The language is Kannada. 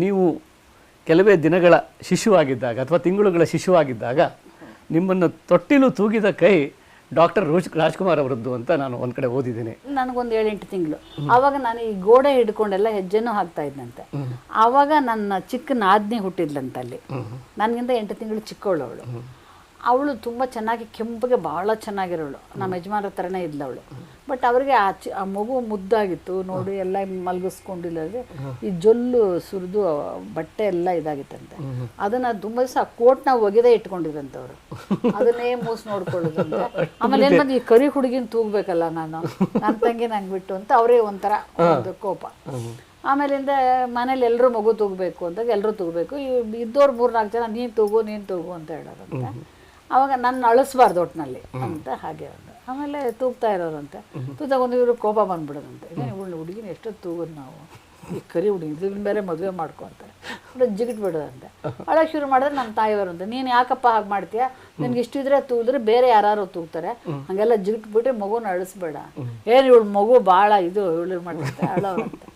ನೀವು ಕೆಲವೇ ದಿನಗಳ ಶಿಶುವಾಗಿದ್ದಾಗ ಅಥವಾ ತಿಂಗಳುಗಳ ಶಿಶುವಾಗಿದ್ದಾಗ ನಿಮ್ಮನ್ನು ತೊಟ್ಟಿಲು ತೂಗಿದ ಕೈ ಡಾಕ್ಟರ್ ರಾಜ್ಕುಮಾರ್ ಅವರದ್ದು ಅಂತ ನಾನು ಒಂದು ಕಡೆ ಓದಿದ್ದೀನಿ. ನನಗೊಂದು 7-8 ತಿಂಗಳು. ಆವಾಗ ನಾನು ಈ ಗೋಡೆ ಹಿಡ್ಕೊಂಡೆಲ್ಲ ಹೆಜ್ಜೆನೂ ಹಾಕ್ತಾ ಇದ್ದಂತೆ. ಆವಾಗ ನನ್ನ ಚಿಕ್ಕ ನಾದ್ನಿ ಹುಟ್ಟಿದ್ಲಂತ ಅಲ್ಲಿ, ನನಗಿಂತ 8 ತಿಂಗಳು ಚಿಕ್ಕವಳು ಅವಳು. ಅವಳು ತುಂಬ ಚೆನ್ನಾಗಿ ಕೆಂಪಗೆ ಭಾಳ ಚೆನ್ನಾಗಿರೋಳು, ನಮ್ಮ ಯಜಮಾನ್ರ ಥರನೇ ಇದ್ಲವಳು. ಬಟ್ ಅವರಿಗೆ ಆ ಮಗು ಮುದ್ದಾಗಿತ್ತು ನೋಡಿ, ಎಲ್ಲ ಮಲಗಿಸ್ಕೊಂಡಿಲ್ಲದೆ ಈ ಜೊಲ್ಲು ಸುರಿದು ಬಟ್ಟೆ ಎಲ್ಲ ಇದಾಗಿತ್ತಂತೆ. ಅದನ್ನು ತುಂಬ ದಿವಸ ಆ ಕೋಟ್ನ ಒಗೆದೇ ಇಟ್ಕೊಂಡಿದ್ದಂಥವ್ರು, ಅದನ್ನೇ ಮೂಸ್ ನೋಡ್ಕೊಳ್ಳೋದಂತೆ. ಆಮೇಲೆ ಏನು ಬಂದು ಈ ಕರಿ ಹುಡುಗಿನ ತೂಗಬೇಕಲ್ಲ ನಾನು, ನನ್ನ ತಂಗಿ ನಂಗೆ ಬಿಟ್ಟು ಅಂತ ಅವರೇ ಒಂಥರ ಒಂದು ಕೋಪ. ಆಮೇಲಿಂದ ಮನೇಲಿ ಎಲ್ಲರೂ ಮಗು ತೂಗಬೇಕು ಅಂದಾಗ ಎಲ್ಲರೂ ತೂಗಬೇಕು, ಇದ್ದವ್ರು 3-4 ಜನ ನೀನು ತೂಗು ಅಂತ ಹೇಳೋರಂತೆ. ಆವಾಗ ನನ್ನ ಅಳಿಸ್ಬಾರ್ದು ಒಟ್ಟಿನಲ್ಲಿ ಅಂತ ಹಾಗೆ ಒಂದು. ಆಮೇಲೆ ತೂಗ್ತಾ ಇರೋರಂತೆ. ತೂಗ್ದಾಗ ಒಂದು ಇವರು ಕೋಪ ಬಂದ್ಬಿಡೋದಂತೆ, ಇವಳು ಹುಡುಗಿನ ಎಷ್ಟೊತ್ತು ತೂಗೋದು ನಾವು, ಈ ಕರಿ ಹುಡುಗಿ ಇದನ್ನ ಬೇರೆ ಮದುವೆ ಮಾಡ್ಕೊತಾರೆ ಜಿಗಿಟ್ ಬಿಡೋದಂತೆ. ಅಳಕ್ಕೆ ಶುರು ಮಾಡಿದ್ರೆ ನಮ್ಮ ತಾಯಿಯವರಂತೆ, ನೀನು ಯಾಕಪ್ಪ ಹಾಗೆ ಮಾಡ್ತೀಯಾ, ನಿನ್ಗೆ ಇಷ್ಟಿದ್ರೆ ತೂಗಿದ್ರೆ ಬೇರೆ ಯಾರು ತೂಗ್ತಾರೆ, ಹಾಗೆಲ್ಲ ಜಿಗಿಟ್ಬಿಟ್ಟು ಮಗುನ ಅಳಿಸ್ಬೇಡ, ಏನು ಇವಳು ಮಗು ಭಾಳ ಇದು ಇವಳು ಮಾಡ್ತಾರೆ ಅಳೋರಂತೆ.